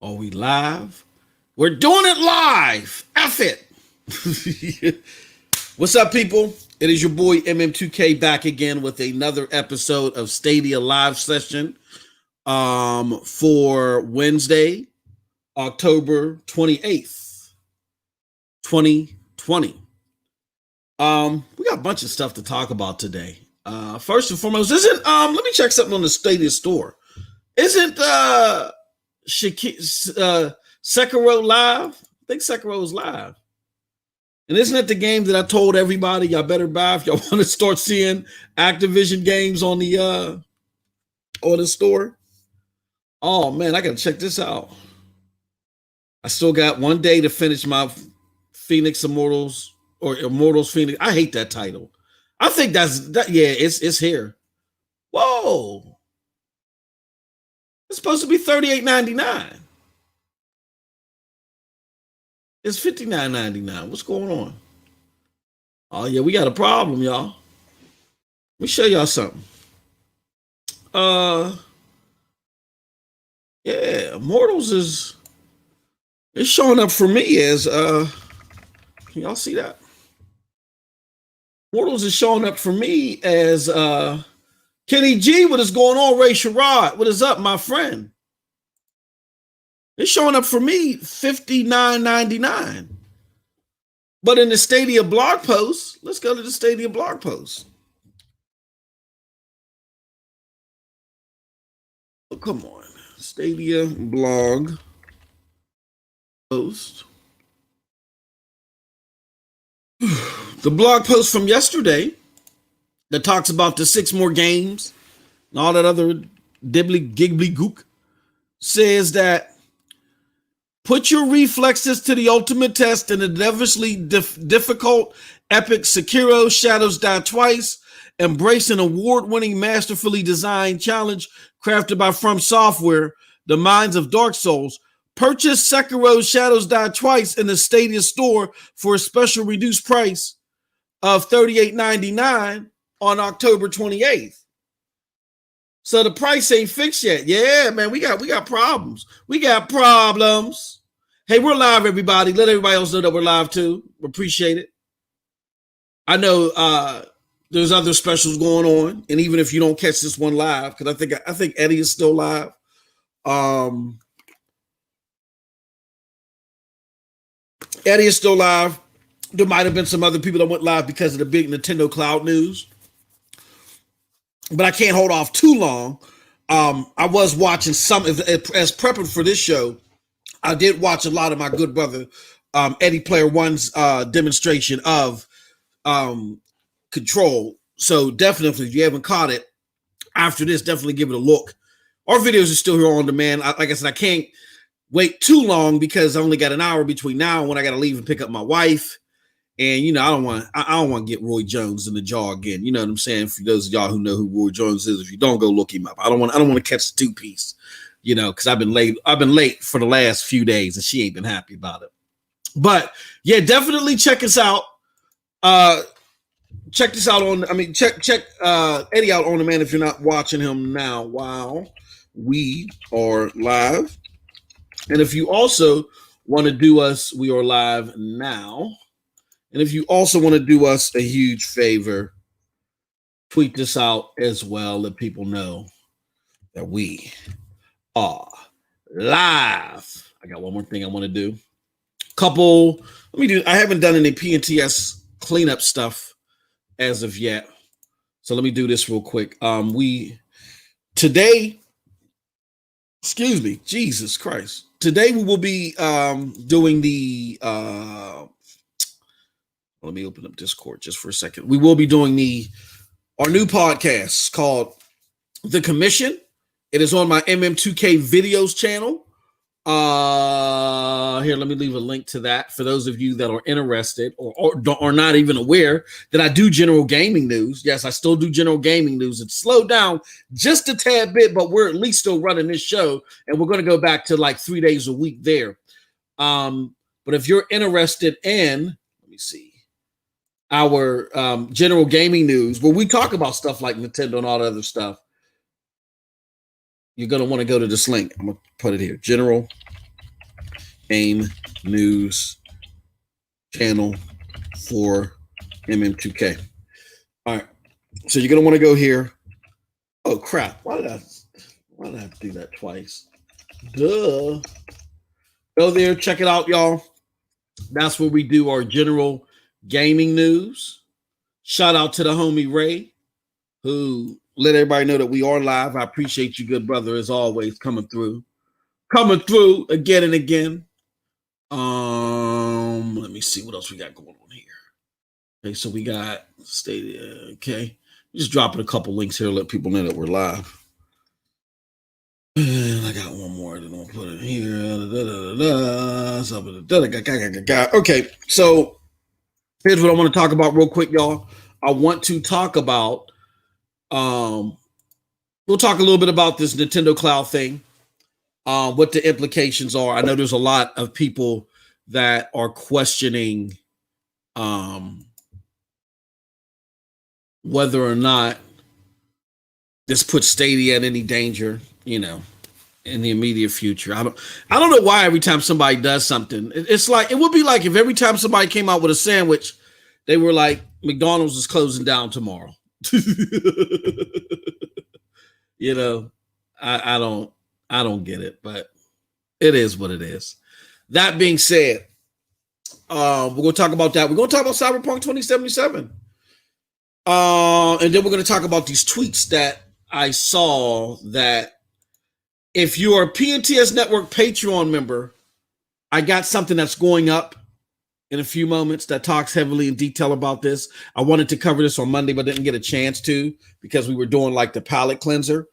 Are we live? We're doing it live. F it. What's up, people? It is your boy MM2K back again with another episode of Stadia Live Session for Wednesday, October 28th, 2020. We got a bunch of stuff to talk about today. First and foremost, let me check something on the Stadia store. Isn't Sekiro live? I think Sekiro is live. And isn't it the game that I told everybody y'all better buy if y'all want to start seeing Activision games on the store? Oh man, I gotta check this out. I still got one day to finish my Phoenix Immortals or Immortals Phoenix. I hate that title. I think it's here. Whoa. It's supposed to be $38.99. It's $59.99. What's going on? Oh, yeah, we got a problem, y'all. Let me show y'all something. Yeah, Immortals it's showing up for me as can y'all see that? Immortals is showing up for me as Kenny G. What is going on? Ray Sherrod, what is up, my friend? It's showing up for me $59.99. But in the Stadia blog post, let's go to the Stadia blog post. Oh, come on. Stadia blog post. The blog post from yesterday that talks about the 6 more games and all that other dibbly giggly gook says that put your reflexes to the ultimate test in the devilishly difficult epic Sekiro Shadows Die Twice. Embrace an award-winning, masterfully designed challenge crafted by From Software, the minds of Dark Souls. Purchase Sekiro Shadows Die Twice in the Stadia store for a special reduced price of $38.99 on October 28th. So the price ain't fixed yet. Yeah, man, we got problems. We got problems. Hey, we're live, everybody. Let everybody else know that we're live too. We appreciate it. I know there's other specials going on, and even if you don't catch this one live, because I think Eddie is still live. Eddie is still live. There might have been some other people that went live because of the big Nintendo Cloud news. But I can't hold off too long. I was watching some, as prepping for this show, I did watch a lot of my good brother, Eddie Player One's demonstration of Control. So definitely, if you haven't caught it, after this, definitely give it a look. Our videos are still here on demand. Like I said, I can't wait too long because I only got an hour between now and when I got to leave and pick up my wife. And you know, I don't want to get Roy Jones in the jaw again. You know what I'm saying? For those of y'all who know who Roy Jones is, if you don't, go look him up. I don't want to catch the 2-piece, you know, because I've been late for the last few days, and she ain't been happy about it. But yeah, definitely check us out. Check this out check Eddie out on demand if you're not watching him now while we are live. And if you also want to do us, we are live now. And if you also want to do us a huge favor, tweet this out as well. Let people know that we are live. I got one more thing I want to do. I haven't done any PNTS cleanup stuff as of yet. So let me do this real quick. Jesus Christ. Today we will be doing the let me open up Discord just for a second. We will be doing our new podcast called The Commission. It is on my MM2K videos channel. Here, let me leave a link to that for those of you that are interested or are not even aware that I do general gaming news. Yes, I still do general gaming news. It's slowed down just a tad bit, but we're at least still running this show, and we're going to go back to like 3 days a week there. But if you're interested in, let me see, our general gaming news, where we talk about stuff like Nintendo and all the other stuff, you're going to want to go to this link. I'm going to put it here. General game news channel for MM2K. All right. So you're gonna want to go here. Oh crap! Why did I have to do that twice? Duh. Go there, check it out, y'all. That's where we do our general gaming news. Shout out to the homie Ray, who let everybody know that we are live. I appreciate you, good brother, as always, coming through again and again. Let me see what else we got going on here. Okay, so we got Stadia. Okay, just dropping a couple links here to let people know that we're live. And I got one more. Then I'll put it here. Okay, so here's what I want to talk about real quick, y'all. I want to talk about. We'll talk a little bit about this Nintendo Cloud thing. What the implications are. I know there's a lot of people that are questioning whether or not this puts Stadia in any danger, in the immediate future. I don't know why every time somebody does something, it's like, it would be like if every time somebody came out with a sandwich, they were like, McDonald's is closing down tomorrow. I don't get it, but it is what it is. That being said, we're going to talk about that. We're going to talk about Cyberpunk 2077. And then we're going to talk about these tweets that I saw that if you're a PNTS Network Patreon member, I got something that's going up in a few moments that talks heavily in detail about this. I wanted to cover this on Monday, but didn't get a chance to because we were doing like the palate cleanser.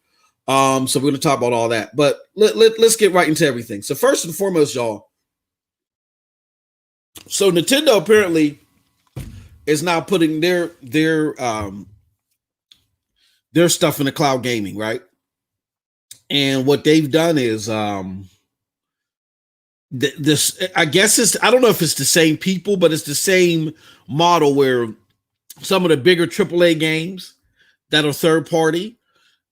So we're going to talk about all that, but let's get right into everything. So first and foremost, y'all. So Nintendo apparently is now putting their stuff in the cloud gaming, right? And what they've done is this. I guess I don't know if it's the same people, but it's the same model where some of the bigger AAA games that are third party.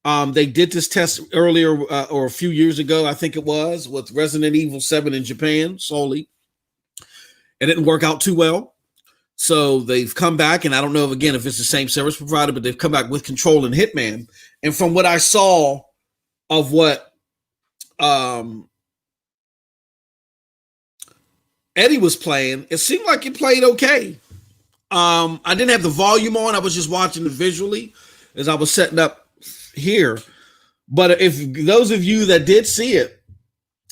They did this test earlier or a few years ago, I think it was, with Resident Evil 7 in Japan solely. It didn't work out too well. So they've come back, and I don't know, again, if it's the same service provider, but they've come back with Control and Hitman. And from what I saw of what Eddie was playing, it seemed like it played okay. I didn't have the volume on. I was just watching it visually as I was setting up here. But if those of you that did see it,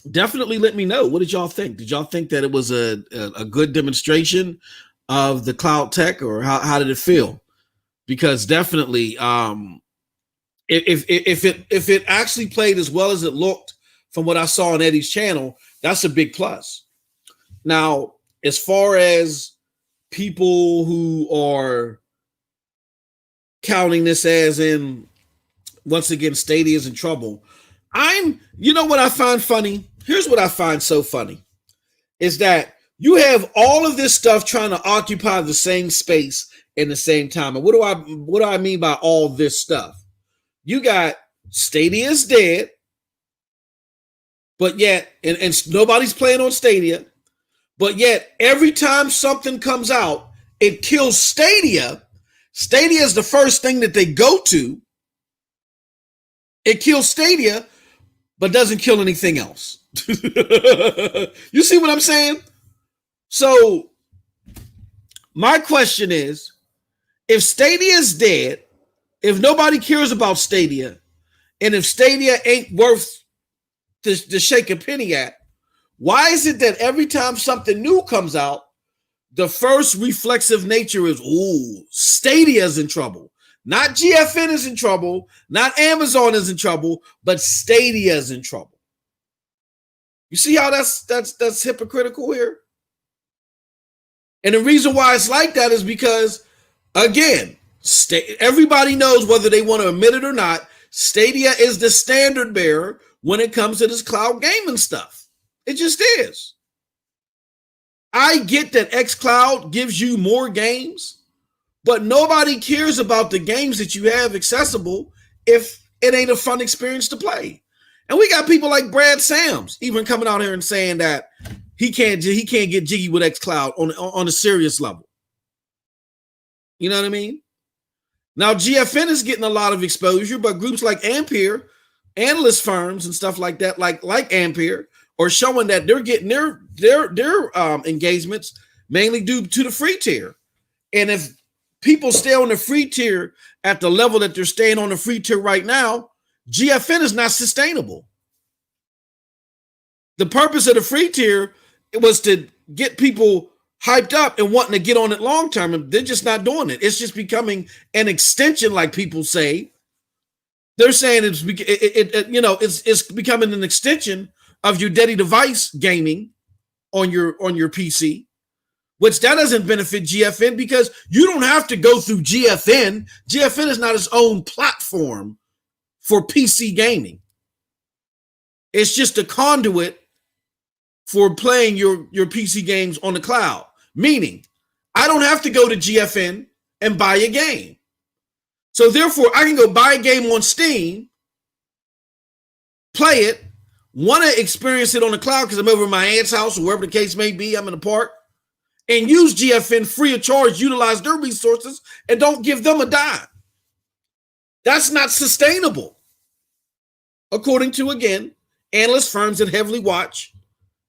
definitely let me know. What did y'all think? Did y'all think that it was a good demonstration of the cloud tech, or how did it feel? Because definitely, if it actually played as well as it looked from what I saw on Eddie's channel, that's a big plus. Now, as far as people who are counting this as in, once again, Stadia is in trouble. You know what I find funny? Here's what I find so funny is that you have all of this stuff trying to occupy the same space in the same time. And what do I mean by all this stuff? You got Stadia is dead, but yet, and nobody's playing on Stadia, but yet every time something comes out, it kills Stadia. Stadia is the first thing that they go to. It kills Stadia, but doesn't kill anything else. You see what I'm saying? So my question is, if Stadia is dead, if nobody cares about Stadia, and if Stadia ain't worth to shake a penny at, why is it that every time something new comes out, the first reflexive nature is, ooh, Stadia's in trouble. Not GFN is in trouble, not Amazon is in trouble, but Stadia is in trouble. You see how that's hypocritical here? And the reason why it's like that is because, again, everybody knows, whether they want to admit it or not, Stadia is the standard bearer when it comes to this cloud gaming stuff. It just is. I get that xCloud gives you more games, but nobody cares about the games that you have accessible if it ain't a fun experience to play. And we got people like Brad Sams even coming out here and saying that he can't get jiggy with xCloud on a serious level. You know what I mean? Now GFN is getting a lot of exposure, but groups like Ampere, analyst firms and stuff like that, like Ampere, are showing that they're getting their engagements mainly due to the free tier. And if people stay on the free tier at the level that they're staying on the free tier right now, GFN is not sustainable. The purpose of the free tier was to get people hyped up and wanting to get on it long term, and they're just not doing it. It's just becoming an extension, like people say. They're saying it's becoming an extension of your daddy device gaming on your PC, which that doesn't benefit GFN because you don't have to go through GFN. GFN is not its own platform for PC gaming. It's just a conduit for playing your PC games on the cloud. Meaning, I don't have to go to GFN and buy a game. So therefore, I can go buy a game on Steam, play it, want to experience it on the cloud because I'm over at my aunt's house or wherever the case may be, I'm in the park, and use GFN free of charge, utilize their resources, and don't give them a dime. That's not sustainable. According to, again, analyst firms that heavily watch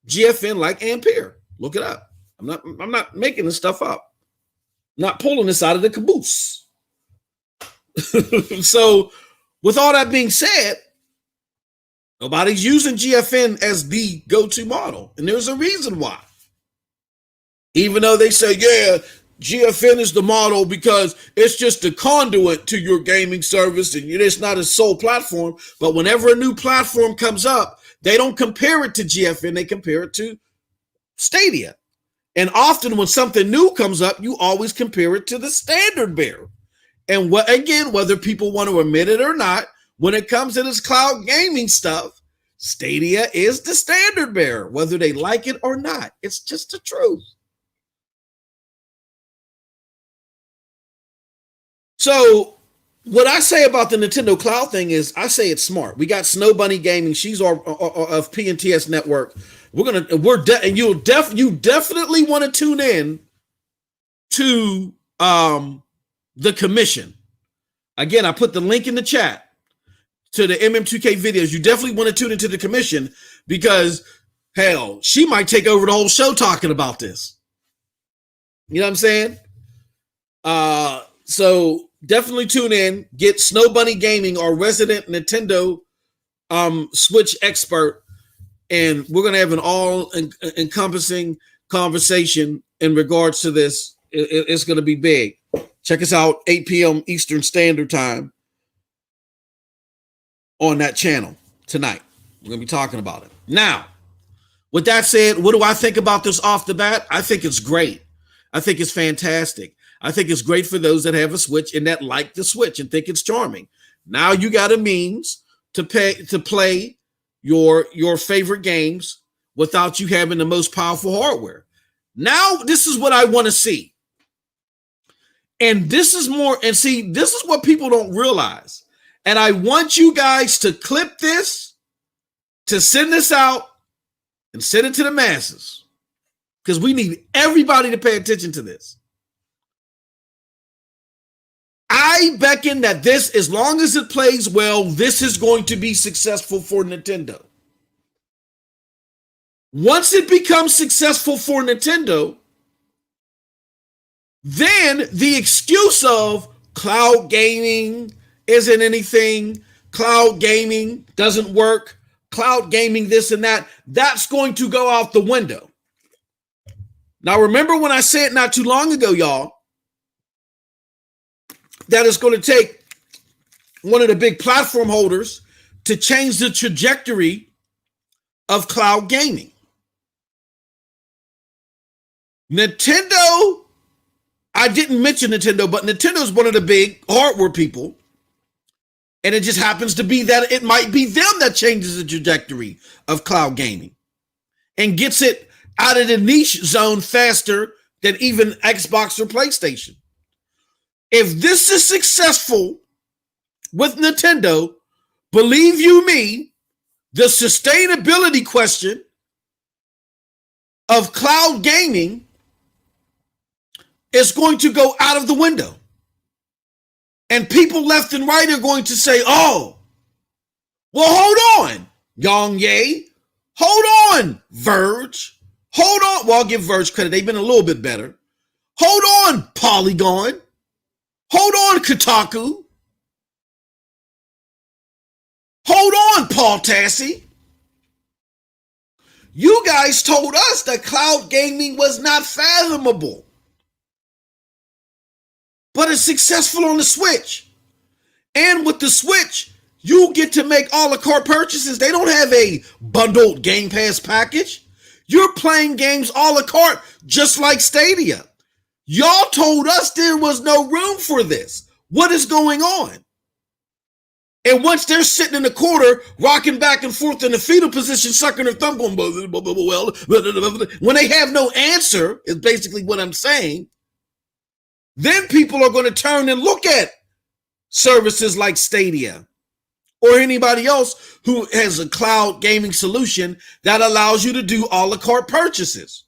GFN like Ampere. Look it up. I'm not making this stuff up. I'm not pulling this out of the caboose. So, with all that being said, nobody's using GFN as the go-to model. And there's a reason why. Even though they say, yeah, GFN is the model because it's just a conduit to your gaming service and it's not a sole platform. But whenever a new platform comes up, they don't compare it to GFN. They compare it to Stadia. And often when something new comes up, you always compare it to the standard bearer. And again, whether people want to admit it or not, when it comes to this cloud gaming stuff, Stadia is the standard bearer, whether they like it or not. It's just the truth. So what I say about the Nintendo Cloud thing is I say it's smart. We got Snow Bunny Gaming. She's our of PNTS Network. You definitely want to tune in to the commission. Again, I put the link in the chat to the MM2K videos. You definitely want to tune into the commission because, hell, she might take over the whole show talking about this. You know what I'm saying? So definitely tune in. Get Snow Bunny Gaming, our resident Nintendo Switch expert, and we're going to have an all-encompassing conversation in regards to this. It's going to be big. Check us out, 8 p.m. Eastern Standard Time on that channel tonight. We're going to be talking about it. Now, with that said, what do I think about this off the bat? I think it's great. I think it's fantastic. I think it's great for those that have a Switch and that like the Switch and think it's charming. Now you got a means to play your favorite games without you having the most powerful hardware. Now, this is what I want to see. And this is this is what people don't realize. And I want you guys to clip this, to send this out and send it to the masses. Because we need everybody to pay attention to this. I beckon that this, as long as it plays well, this is going to be successful for Nintendo. Once it becomes successful for Nintendo, then the excuse of cloud gaming isn't anything, cloud gaming doesn't work, cloud gaming this and that, that's going to go out the window. Now, remember when I said not too long ago, y'all, that it's going to take one of the big platform holders to change the trajectory of cloud gaming. Nintendo, I didn't mention Nintendo, but Nintendo is one of the big hardware people. And it just happens to be that it might be them that changes the trajectory of cloud gaming and gets it out of the niche zone faster than even Xbox or PlayStation. If this is successful with Nintendo, believe you me, the sustainability question of cloud gaming is going to go out of the window. And people left and right are going to say, oh, well, hold on, Yang Ye. Hold on, Verge. Hold on. Well, I'll give Verge credit. They've been a little bit better. Hold on, Polygon. Hold on, Kotaku. Hold on, Paul Tassi. You guys told us that cloud gaming was not fathomable. But it's successful on the Switch. And with the Switch, you get to make a la carte purchases. They don't have a bundled Game Pass package. You're playing games a la carte, just like Stadia. Y'all told us there was no room for this. What is going on? And once they're sitting in the corner, rocking back and forth in the fetal position, sucking their thumb, going, well, when they have no answer, is basically what I'm saying, then people are going to turn and look at services like Stadia or anybody else who has a cloud gaming solution that allows you to do a la carte purchases.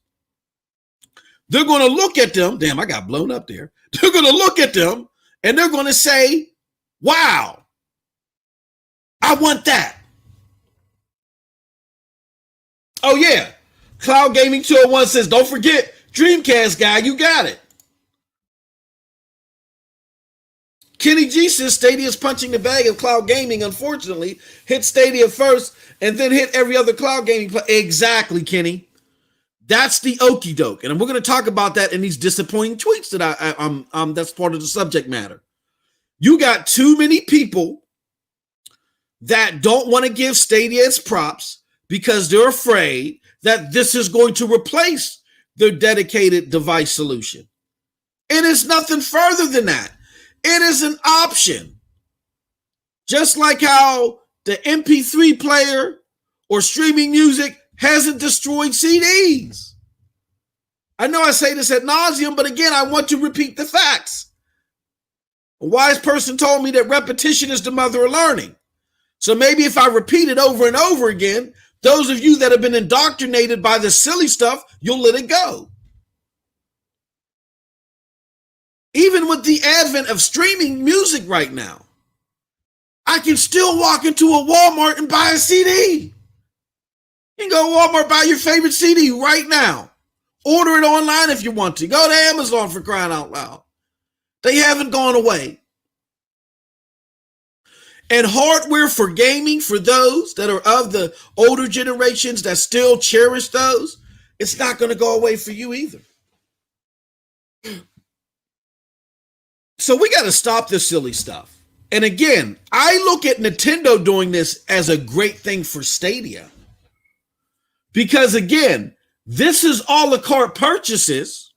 They're going to look at them. Damn, I got blown up there. They're going to look at them and they're going to say, wow, I want that. Oh, yeah. Cloud Gaming 201 says, don't forget, Dreamcast guy, you got it. Kenny G says Stadia's punching the bag of cloud gaming, unfortunately. Hit Stadia first and then hit every other cloud gaming play. Exactly, Kenny. That's the okie doke. And we're going to talk about that in these disappointing tweets that that's part of the subject matter. You got too many people that don't want to give Stadia its props because they're afraid that this is going to replace their dedicated device solution. It is nothing further than that. It is an option. Just like how the MP3 player or streaming music hasn't destroyed CDs. I know I say this ad nauseum, but again, I want to repeat the facts. A wise person told me that repetition is the mother of learning. So maybe if I repeat it over and over again, those of you that have been indoctrinated by the silly stuff, you'll let it go. Even with the advent of streaming music right now, I can still walk into a Walmart and buy a CD. You can go to Walmart, buy your favorite CD right now. Order it online if you want to. Go to Amazon, for crying out loud. They haven't gone away. And hardware for gaming, for those that are of the older generations that still cherish those, it's not going to go away for you either. So we got to stop this silly stuff. And again, I look at Nintendo doing this as a great thing for Stadia. Because again, this is a la carte purchases.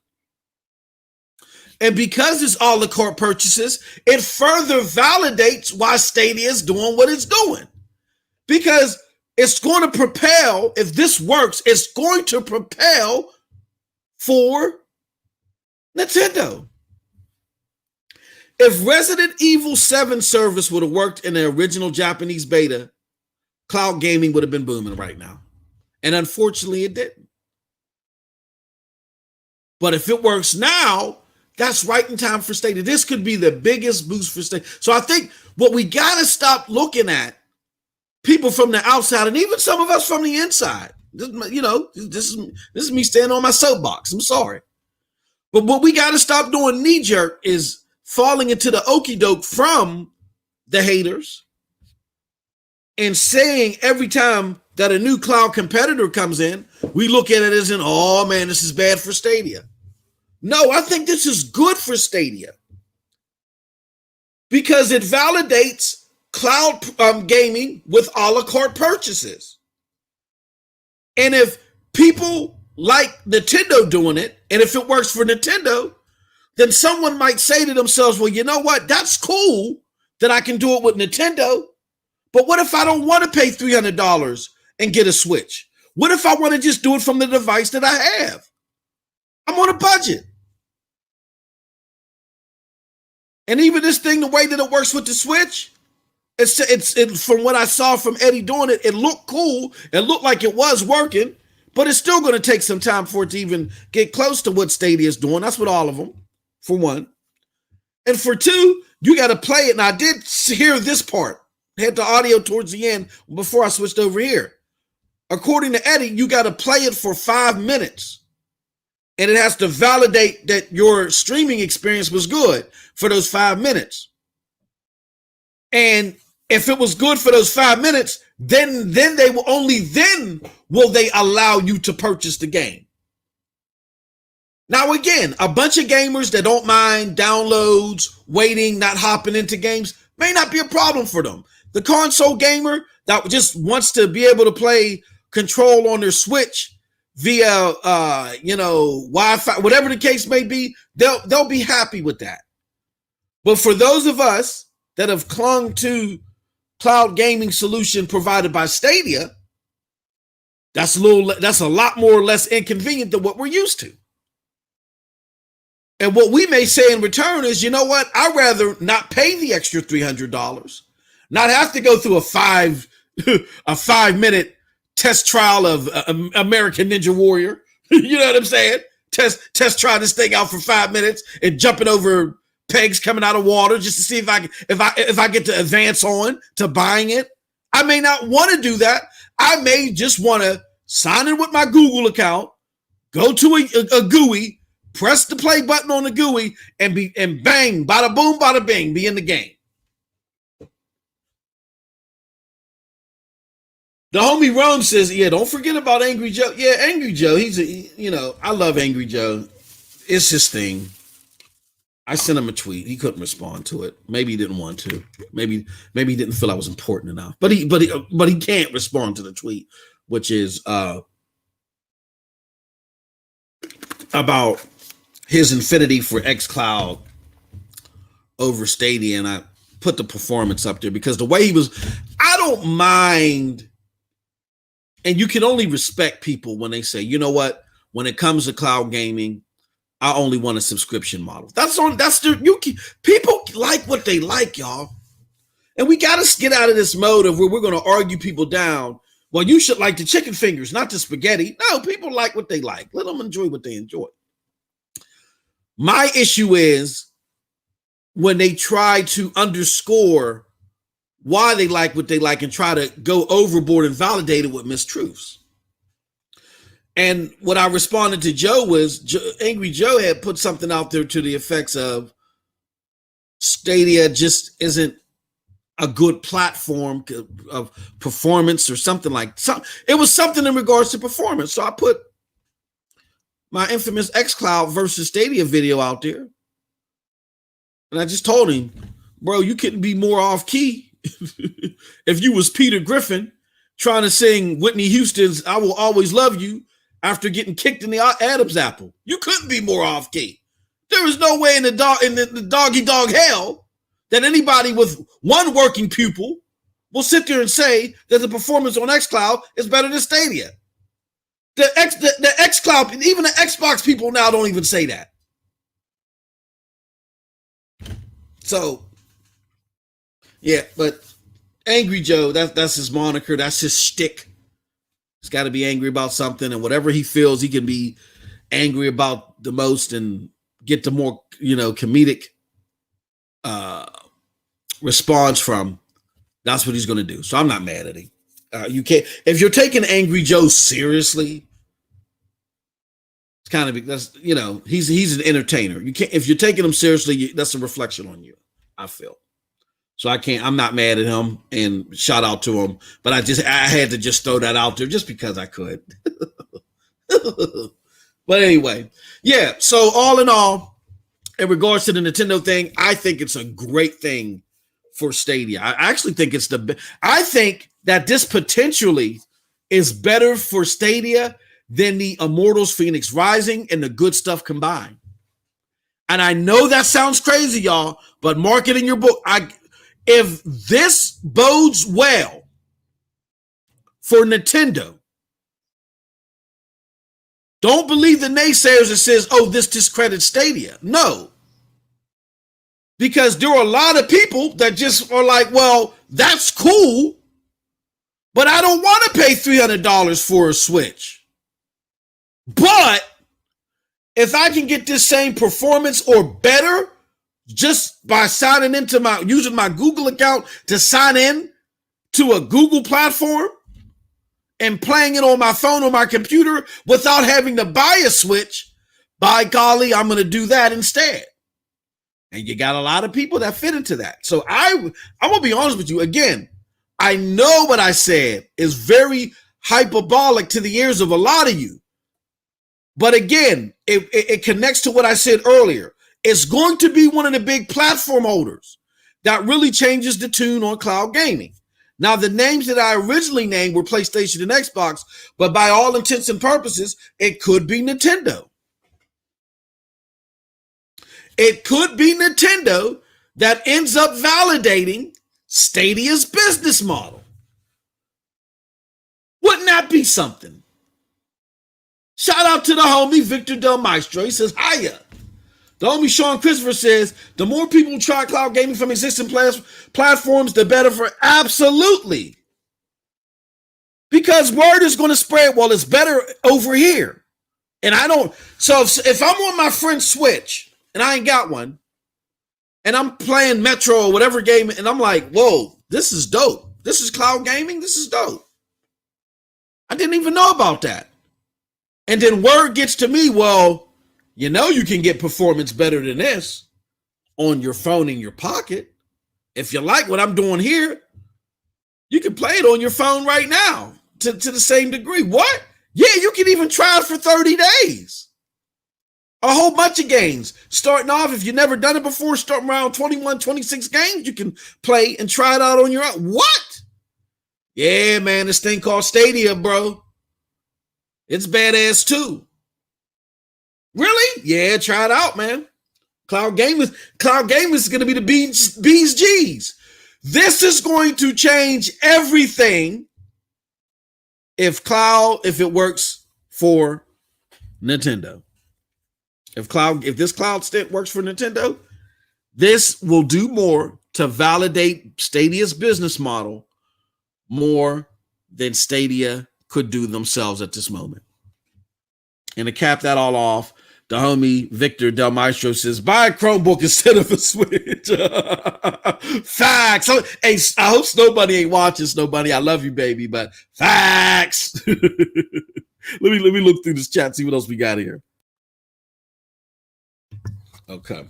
And because it's a la carte purchases, it further validates why Stadia is doing what it's doing. Because it's going to propel, if this works, it's going to propel for Nintendo. If Resident Evil 7 service would have worked in the original Japanese beta, cloud gaming would have been booming right now. And unfortunately, it didn't. But if it works now, that's right in time for Stadia. This could be the biggest boost for Stadia. So I think what we got to stop looking at, people from the outside and even some of us from the inside, this is me standing on my soapbox. I'm sorry. But what we got to stop doing knee-jerk is falling into the okie doke from the haters and saying every time that a new cloud competitor comes in, we look at it as in, oh man, this is bad for Stadia. No, I think this is good for Stadia because it validates cloud gaming with a la carte purchases. And if people like Nintendo doing it, and if it works for Nintendo, then someone might say to themselves, well, you know what? That's cool that I can do it with Nintendo. But what if I don't want to pay $300 and get a Switch? What if I want to just do it from the device that I have? I'm on a budget. And even this thing, the way that it works with the Switch, it's from what I saw from Eddie doing it, it looked cool. It looked like it was working. but it's still going to take some time for it to even get close to what Stadia is doing. That's what all of them, for one. And for two, you got to play it. And I did hear this part. I had the audio towards the end before I switched over here. According to Eddie, you got to play it for 5 minutes. And it has to validate that your streaming experience was good for those 5 minutes. And if it was good for those 5 minutes, then they will only then will they allow you to purchase the game. Now, again, a bunch of gamers that don't mind downloads, waiting, not hopping into games may not be a problem for them. The console gamer that just wants to be able to play Control on their Switch via, Wi-Fi, whatever the case may be, they'll be happy with that. But for those of us that have clung to cloud gaming solution provided by Stadia, that's a lot more or less inconvenient than what we're used to. And what we may say in return is, you know what? I'd rather not pay the extra $300, not have to go through a 5 minute test trial of American Ninja Warrior. You know what I'm saying? Test try this thing out for 5 minutes and jumping over pegs coming out of water just to see if I get to advance on to buying it. I may not want to do that. I may just want to sign in with my Google account, go to a GUI, press the play button on the GUI, and bang, bada boom, bada bing, be in the game. The homie Rome says, yeah, don't forget about Angry Joe. Yeah, Angry Joe, I love Angry Joe. It's his thing. I sent him a tweet. He couldn't respond to it. Maybe he didn't want to. Maybe he didn't feel I was important enough. But he can't respond to the tweet, which is about his infinity for xCloud over Stadia, and I put the performance up there because the way he was, I don't mind. And you can only respect people when they say, you know what, when it comes to cloud gaming, I only want a subscription model. People like what they like, y'all. And we got to get out of this mode of where we're going to argue people down. Well, you should like the chicken fingers, not the spaghetti. No, people like what they like. Let them enjoy what they enjoy. My issue is when they try to underscore why they like what they like and try to go overboard and validate it with mistruths. And what I responded to Joe was, Angry Joe had put something out there to the effects of Stadia just isn't a good platform of performance or something like that. It was something in regards to performance. So I put my infamous xCloud versus Stadia video out there. And I just told him, bro, you couldn't be more off key if you was Peter Griffin trying to sing Whitney Houston's I Will Always Love You after getting kicked in the Adam's apple. You couldn't be more off key. There is no way in the doggy dog hell that anybody with one working pupil will sit there and say that the performance on xCloud is better than Stadia. The xCloud, even the Xbox people now don't even say that. So, yeah, but Angry Joe, that's his moniker. That's his shtick. He's got to be angry about something, and whatever he feels he can be angry about the most and get the more, comedic response from, that's what he's going to do. So I'm not mad at him. You can't, if you're taking Angry Joe seriously, it's kind of, that's, he's an entertainer. You can't, if you're taking him seriously, that's a reflection on you, I feel. So I'm not mad at him, and shout out to him, but I had to just throw that out there just because I could. But anyway, yeah. So all in all, in regards to the Nintendo thing, I think it's a great thing for Stadia. I actually think I think that this potentially is better for Stadia than the Immortals Phoenix Rising and the good stuff combined. And I know that sounds crazy, y'all, but mark it in your book. If this bodes well for Nintendo, don't believe the naysayers that says, oh, this discredits Stadia. No. Because there are a lot of people that just are like, well, that's cool, but I don't want to pay $300 for a Switch. But if I can get this same performance or better just by signing into using my Google account to sign in to a Google platform and playing it on my phone or my computer without having to buy a Switch, by golly, I'm going to do that instead. And you got a lot of people that fit into that. So I'm going to be honest with you. Again, I know what I said is very hyperbolic to the ears of a lot of you. But again, it connects to what I said earlier. It's going to be one of the big platform holders that really changes the tune on cloud gaming. Now, the names that I originally named were PlayStation and Xbox, but by all intents and purposes, it could be Nintendo. It could be Nintendo that ends up validating Stadia's business model. Wouldn't that be something? Shout out to the homie Victor Del Maestro. He says, hiya. The homie Sean Christopher says, the more people try cloud gaming from existing platforms, the better for absolutely. Because word is going to spread, well, it's better over here. And I don't, so if I'm on my friend's Switch and I ain't got one, and I'm playing Metro or whatever game, and I'm like, whoa, this is dope. This is cloud gaming. This is dope. I didn't even know about that. And then word gets to me, well, you know you can get performance better than this on your phone in your pocket. If you like what I'm doing here, you can play it on your phone right now to the same degree. What? Yeah, you can even try it for 30 days. A whole bunch of games. Starting off, if you've never done it before, starting around 21, 26 games, you can play and try it out on your own. What? Yeah, man, this thing called Stadia, bro. It's badass too. Really? Yeah, try it out, man. Cloud gaming is going to be the B's G's. This is going to change everything if it works for Nintendo. If this cloud stint works for Nintendo, this will do more to validate Stadia's business model more than Stadia could do themselves at this moment. And to cap that all off, the homie Victor Del Maestro says, buy a Chromebook instead of a Switch. Facts. Hey, I hope nobody ain't watching. Nobody, I love you, baby, but facts. let me look through this chat, see what else we got here. Okay.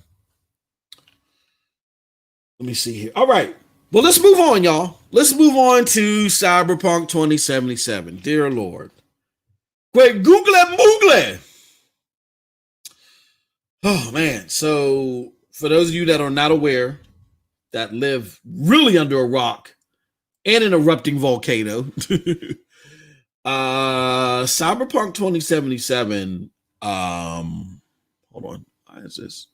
Let me see here. All right. Well, let's move on, y'all. Let's move on to CyberPunk 2077. Dear Lord. Great Google Moogle. Oh, man. So, for those of you that are not aware, that live really under a rock and an erupting volcano, CyberPunk 2077, hold on. Why is this?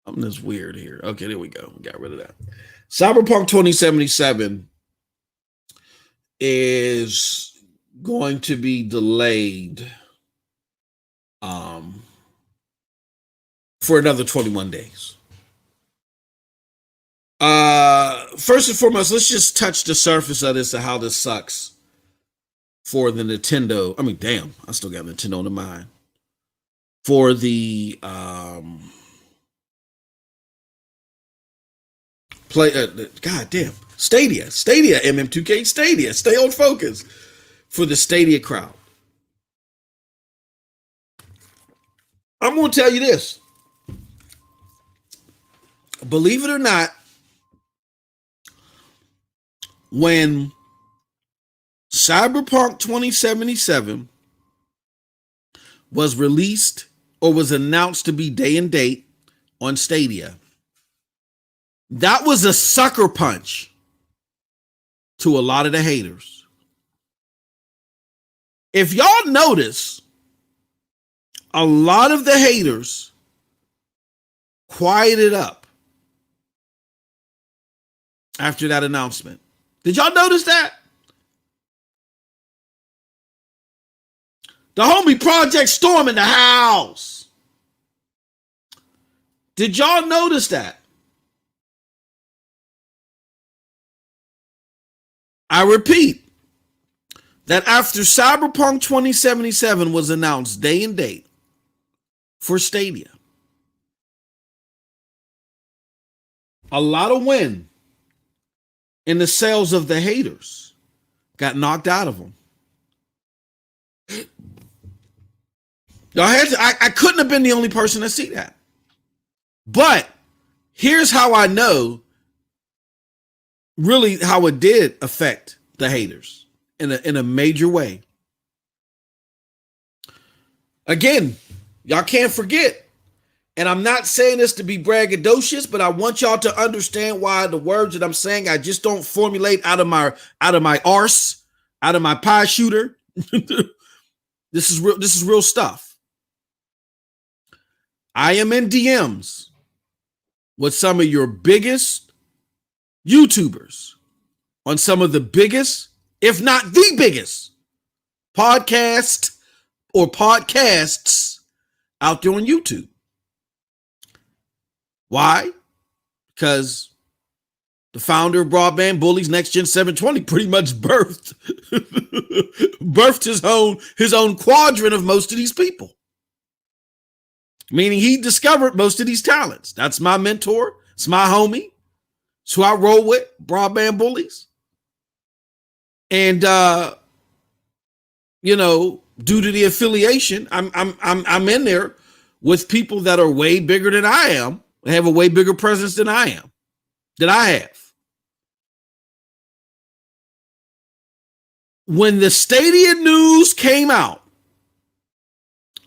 Something that's weird here. Okay, there we go. We got rid of that. CyberPunk 2077 is going to be delayed for another 21 days. First and foremost, let's just touch the surface of this and how this sucks for the Nintendo. I mean, damn, I still got Nintendo in mind. For the God damn, Stadia, MM2K Stadia, stay on focus for the Stadia crowd. I'm going to tell you this. Believe it or not, when CyberPunk 2077 was released or was announced to be day and date on Stadia, that was a sucker punch to a lot of the haters. If y'all notice, a lot of the haters quieted up after that announcement. Did y'all notice that? The homie Project Storm in the house. Did y'all notice that? I repeat, that after CyberPunk 2077 was announced day and date for Stadia, a lot of wind in the sails of the haters got knocked out of them. I couldn't have been the only person to see that. But here's how I know really how it did affect the haters in a major way. Again, y'all can't forget, and I'm not saying this to be braggadocious, but I want y'all to understand why the words that I'm saying I just don't formulate out of my arse, out of my pie shooter. This is real stuff. I am in DMs with some of your biggest YouTubers on some of the biggest, if not the biggest, podcasts out there on YouTube. Why? Because the founder of Broadband Bullies Next Gen 720 pretty much birthed his own quadrant of most of these people. Meaning he discovered most of these talents. That's my mentor. It's my homie. It's who I roll with, Broadband Bullies. And due to the affiliation, I'm in there with people that are way bigger than I am, have a way bigger presence than I have. When the Stadia news came out,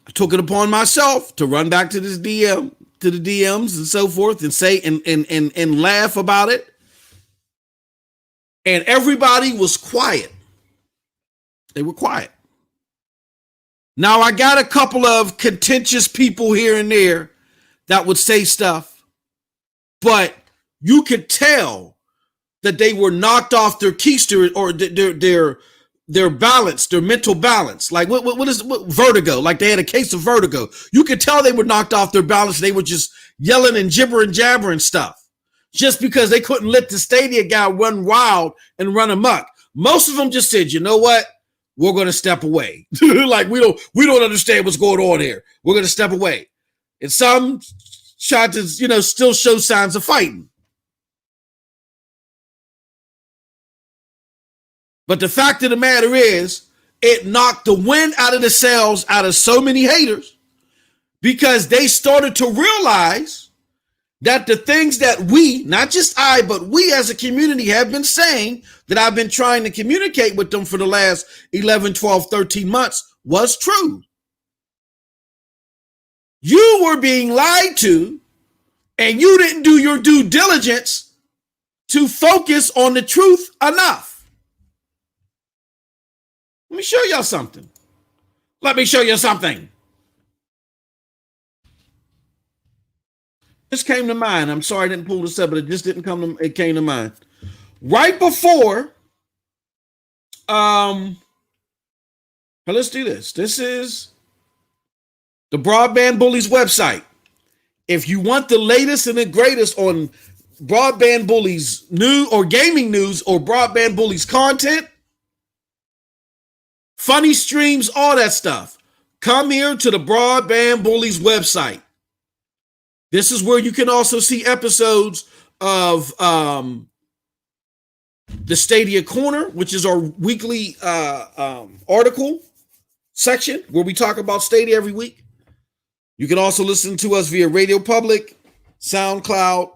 I took it upon myself to run back to this DM, to the DMs and so forth, and say and laugh about it. And everybody was quiet. They were quiet. Now I got a couple of contentious people here and there that would say stuff, but you could tell that they were knocked off their keister or their balance, their mental balance. Like what is vertigo? Like they had a case of vertigo. You could tell they were knocked off their balance. They were just yelling and gibbering, jabbering stuff just because they couldn't let the Stadia guy run wild and run amok. Most of them just said, you know what? We're going to step away. Like we don't understand what's going on here. We're going to step away. And some tried to, still show signs of fighting. But the fact of the matter is, it knocked the wind out of the sails out of so many haters because they started to realize that the things that we, not just I, but we as a community have been saying that I've been trying to communicate with them for the last 11, 12, 13 months was true. You were being lied to and you didn't do your due diligence to focus on the truth enough. Let me show y'all something. This came to mind. I'm sorry I didn't pull this up, but it came to mind. Right before, let's do this. This is the Broadband Bullies website. If you want the latest and the greatest on Broadband Bullies new or gaming news or Broadband Bullies content, funny streams, all that stuff, come here to the Broadband Bullies website. This is where you can also see episodes of the Stadia Corner, which is our weekly article section where we talk about Stadia every week. You can also listen to us via Radio Public, SoundCloud.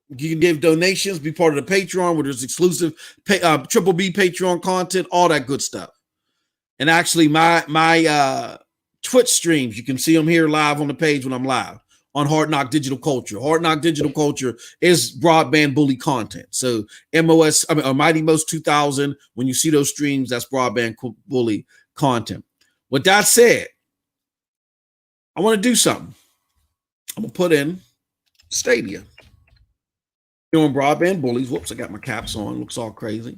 You can give donations, be part of the Patreon where there's exclusive Triple B Patreon content, all that good stuff. And actually, my Twitch streams, you can see them here live on the page when I'm live on Hard Knock Digital Culture. Hard Knock Digital Culture is Broadband Bully content. So Mighty Most 2000, when you see those streams, that's Broadband Bully content. With that said, I want to do something. I'm going to put in Stadia. Doing Broadband Bullies. Whoops, I got my caps on. Looks all crazy.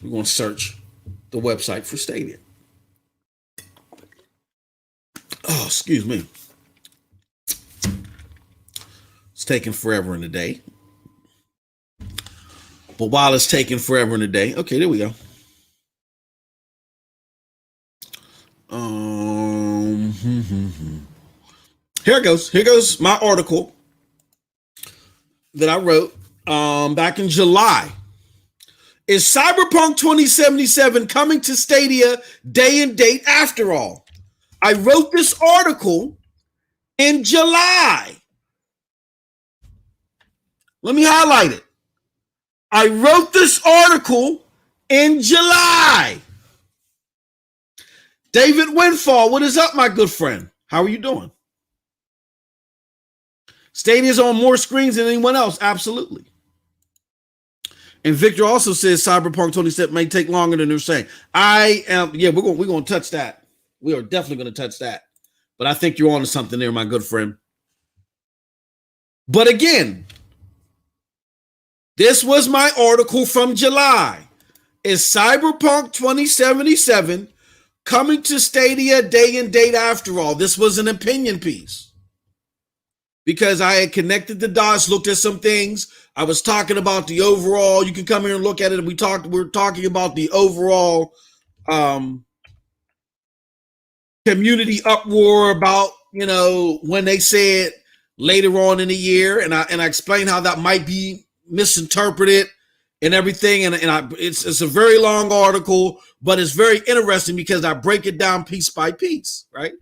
We're going to search the website for Stadia. Oh, excuse me. It's taking forever in the day. But while it's taking forever in a day, okay, there we go. Here it goes. Here goes my article that I wrote back in July. Is CyberPunk 2077 coming to Stadia day and date after all? I wrote this article in July. Let me highlight it. I wrote this article in July. David Winfall, what is up, my good friend? How are you doing? Stadia's on more screens than anyone else. Absolutely. And Victor also says Cyberpunk 27 may take longer than they're saying. We're going to touch that. We are definitely going to touch that. But I think you're on to something there, my good friend. But again, this was my article from July. Is Cyberpunk 2077 coming to Stadia day and date after all? This was an opinion piece. Because I had connected the dots, looked at some things. I was talking about the overall. You can come here and look at it. We're talking about the overall community uproar about, when they said later on in the year, and I explained how that might be misinterpreted and everything. It's a very long article, but it's very interesting because I break it down piece by piece, right?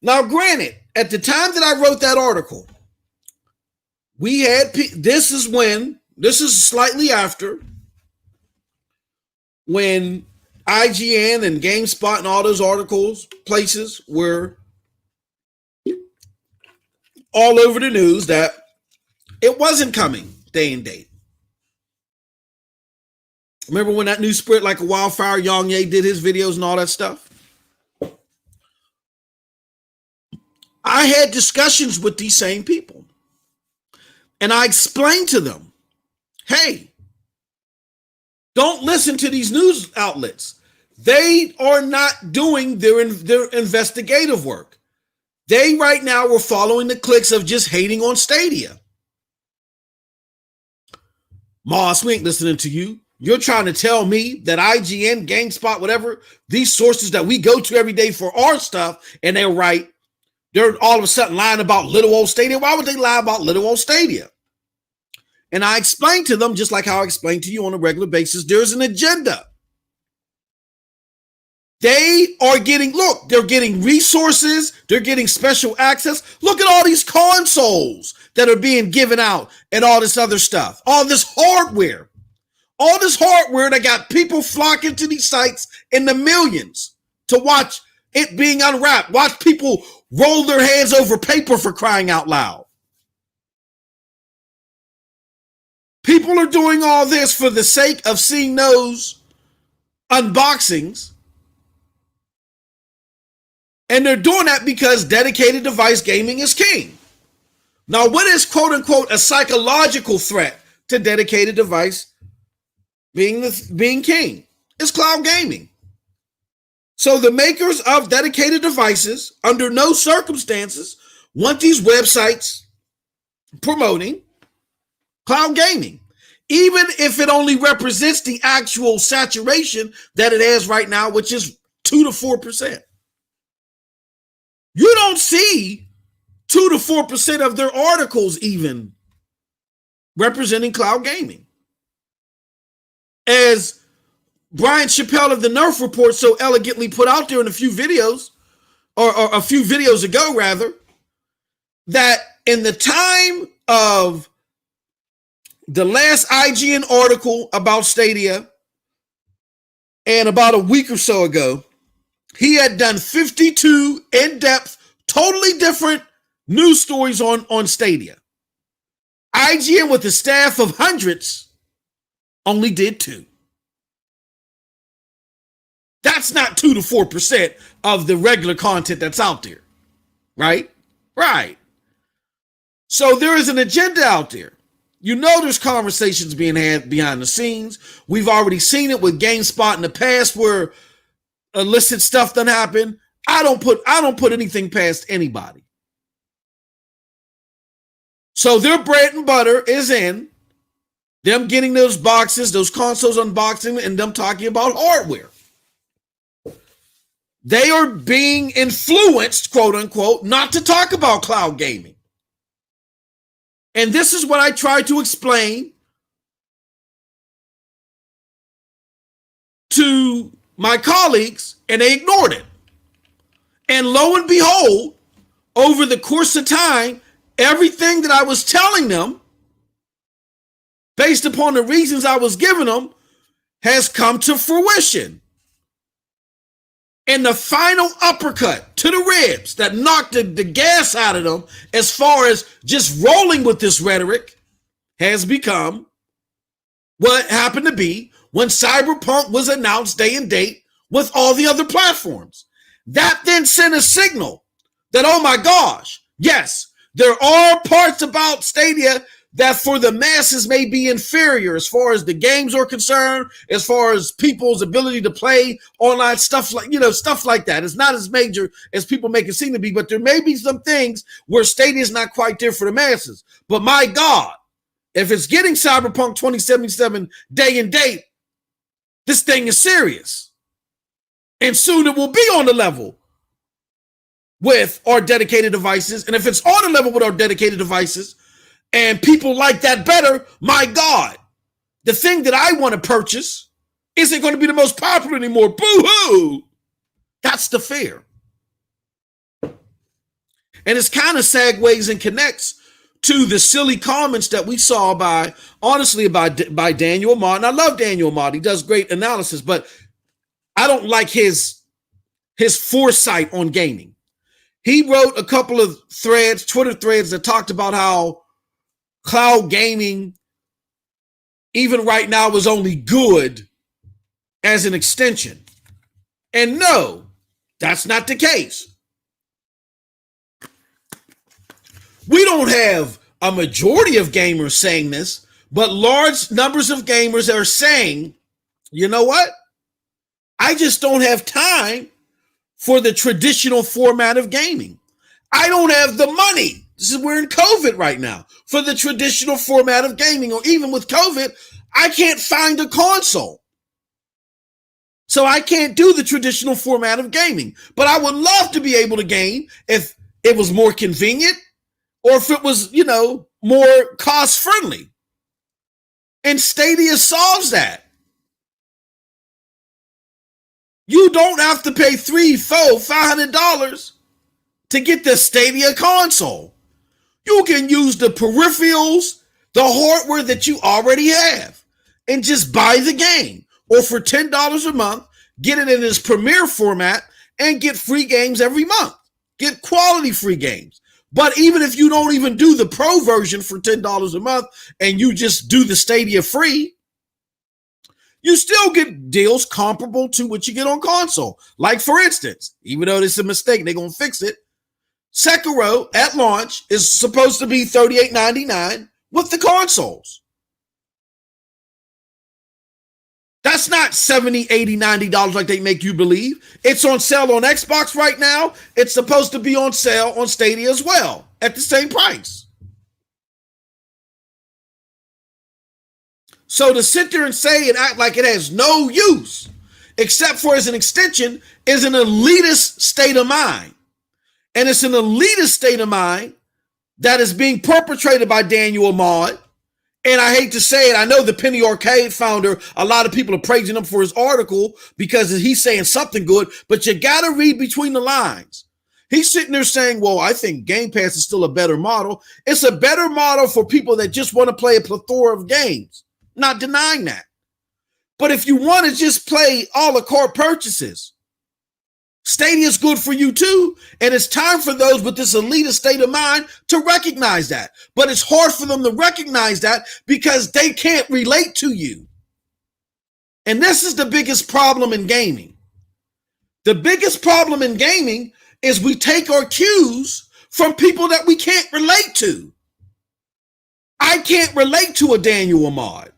Now, granted, at the time that I wrote that article, this is slightly after when IGN and GameSpot and all those places were all over the news that it wasn't coming day and date. Remember when that news spread like a wildfire? Yang Ye did his videos and all that stuff. I had discussions with these same people. And I explained to them, hey, don't listen to these news outlets. They are not doing their investigative work. They right now were following the clicks of just hating on Stadia. Moss, we ain't listening to you. You're trying to tell me that IGN, GameSpot, whatever, these sources that we go to every day for our stuff, and they're right. They're all of a sudden lying about little old Stadia. Why would they lie about little old Stadia? And I explained to them, just like how I explain to you on a regular basis, there's an agenda. They're getting resources. They're getting special access. Look at all these consoles that are being given out and all this other stuff. All this hardware that got people flocking to these sites in the millions to watch it being unwrapped. Watch people roll their hands over paper, for crying out loud. People are doing all this for the sake of seeing those unboxings. And they're doing that because dedicated device gaming is king. Now, what is quote unquote a psychological threat to dedicated device being king? It's cloud gaming. So the makers of dedicated devices, under no circumstances, want these websites promoting cloud gaming, even if it only represents the actual saturation that it has right now, which is 2 to 4%. You don't see 2 to 4% of their articles even representing cloud gaming. As Brian Chappelle of the Nerf Report so elegantly put out there in a few videos, or a few videos ago, rather, that in the time of the last IGN article about Stadia and about a week or so ago, he had done 52 in-depth, totally different news stories on Stadia. IGN, with a staff of hundreds, only did 2. That's not 2 to 4% of the regular content that's out there, right? Right. So there is an agenda out there. There's conversations being had behind the scenes. We've already seen it with GameSpot in the past where illicit stuff done happen. I don't put anything past anybody. So their bread and butter is in Them getting those boxes, those consoles unboxing, and them talking about hardware. They are being influenced, quote unquote, not to talk about cloud gaming. And this is what I try to explain to my colleagues, and they ignored it. And lo and behold, over the course of time, everything that I was telling them, based upon the reasons I was giving them, has come to fruition. And the final uppercut to the ribs that knocked the gas out of them, as far as just rolling with this rhetoric, has become what happened to be when CyberPunk was announced day and date with all the other platforms. That then sent a signal that, oh my gosh, yes, there are parts about Stadia that for the masses may be inferior as far as the games are concerned, as far as people's ability to play online stuff like that. It's not as major as people make it seem to be, but there may be some things where Stadia is not quite there for the masses. But my God, if it's getting Cyberpunk 2077 day and date, this thing is serious. And soon it will be on the level with our dedicated devices. And if it's on the level with our dedicated devices and people like that better, my God, the thing that I want to purchase isn't going to be the most popular anymore. Boo-hoo! That's the fear. And it's kind of segues and connects to the silly comments that we saw by Daniel Ahmad. And I love Daniel Ahmad. He does great analysis, but I don't like his foresight on gaming. He wrote a couple of threads, Twitter threads, that talked about how cloud gaming, even right now, is only good as an extension. And no, that's not the case. We don't have a majority of gamers saying this, but large numbers of gamers are saying, you know what? I just don't have time for the traditional format of gaming. I don't have the money. We're in COVID right now. For the traditional format of gaming, or even with COVID, I can't find a console. So I can't do the traditional format of gaming. But I would love to be able to game if it was more convenient, or if it was, more cost friendly. And Stadia solves that. You don't have to pay $300, $400, $500 to get the Stadia console. You can use the peripherals, the hardware that you already have, and just buy the game. Or for $10 a month, get it in its Premier format and get free games every month. Get quality free games. But even if you don't even do the pro version for $10 a month and you just do the Stadia free, you still get deals comparable to what you get on console. Like, for instance, even though this is a mistake, they're going to fix it. Sekiro at launch is supposed to be $38.99 with the consoles. That's not $70, $80, $90 like they make you believe. It's on sale on Xbox right now. It's supposed to be on sale on Stadia as well at the same price. So to sit there and say and act like it has no use, except for as an extension, is an elitist state of mind. And it's an elitist state of mind that is being perpetrated by Daniel Ahmad. And I hate to say it, I know the Penny Arcade founder, a lot of people are praising him for his article because he's saying something good, but you got to read between the lines. He's sitting there saying, well, I think Game Pass is still a better model. It's a better model for people that just want to play a plethora of games. Not denying that. But if you want to just play a la carte purchases, Stadia is good for you too. And it's time for those with this elitist state of mind to recognize that. But it's hard for them to recognize that because they can't relate to you. And this is the biggest problem in gaming. The biggest problem in gaming is we take our cues from people that we can't relate to. I can't relate to a Daniel Ahmad.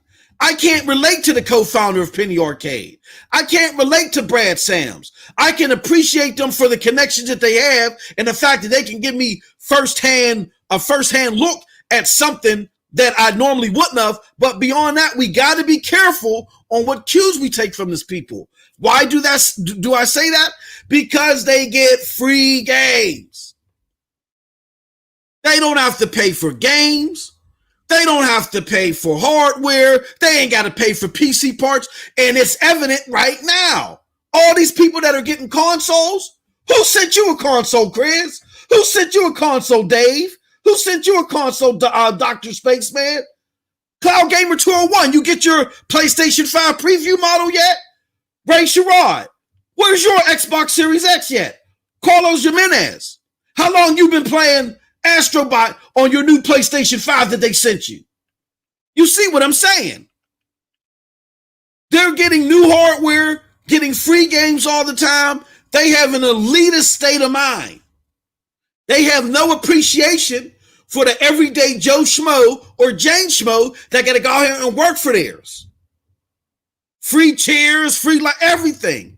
I can't relate to the co-founder of Penny Arcade. I can't relate to Brad Sams. I can appreciate them for the connections that they have and the fact that they can give me a first-hand look at something that I normally wouldn't have. But beyond that, we got to be careful on what cues we take from these people. Why do I say that? Because they get free games. They don't have to pay for games. They don't have to pay for hardware. They ain't got to pay for PC parts. And it's evident right now. All these people that are getting consoles, who sent you a console, Chris? Who sent you a console, Dave? Who sent you a console, Dr. Spaceman? Cloud Gamer 201, you get your PlayStation 5 preview model yet? Ray Sherrod, where's your Xbox Series X yet? Carlos Jimenez, how long you been playing Astrobot on your new PlayStation 5 that they sent you? You see what I'm saying? They're getting new hardware, getting free games all the time. They have an elitist state of mind. They have no appreciation for the everyday Joe Schmo or Jane Schmo that got to go out here and work for theirs. Free chairs, free everything.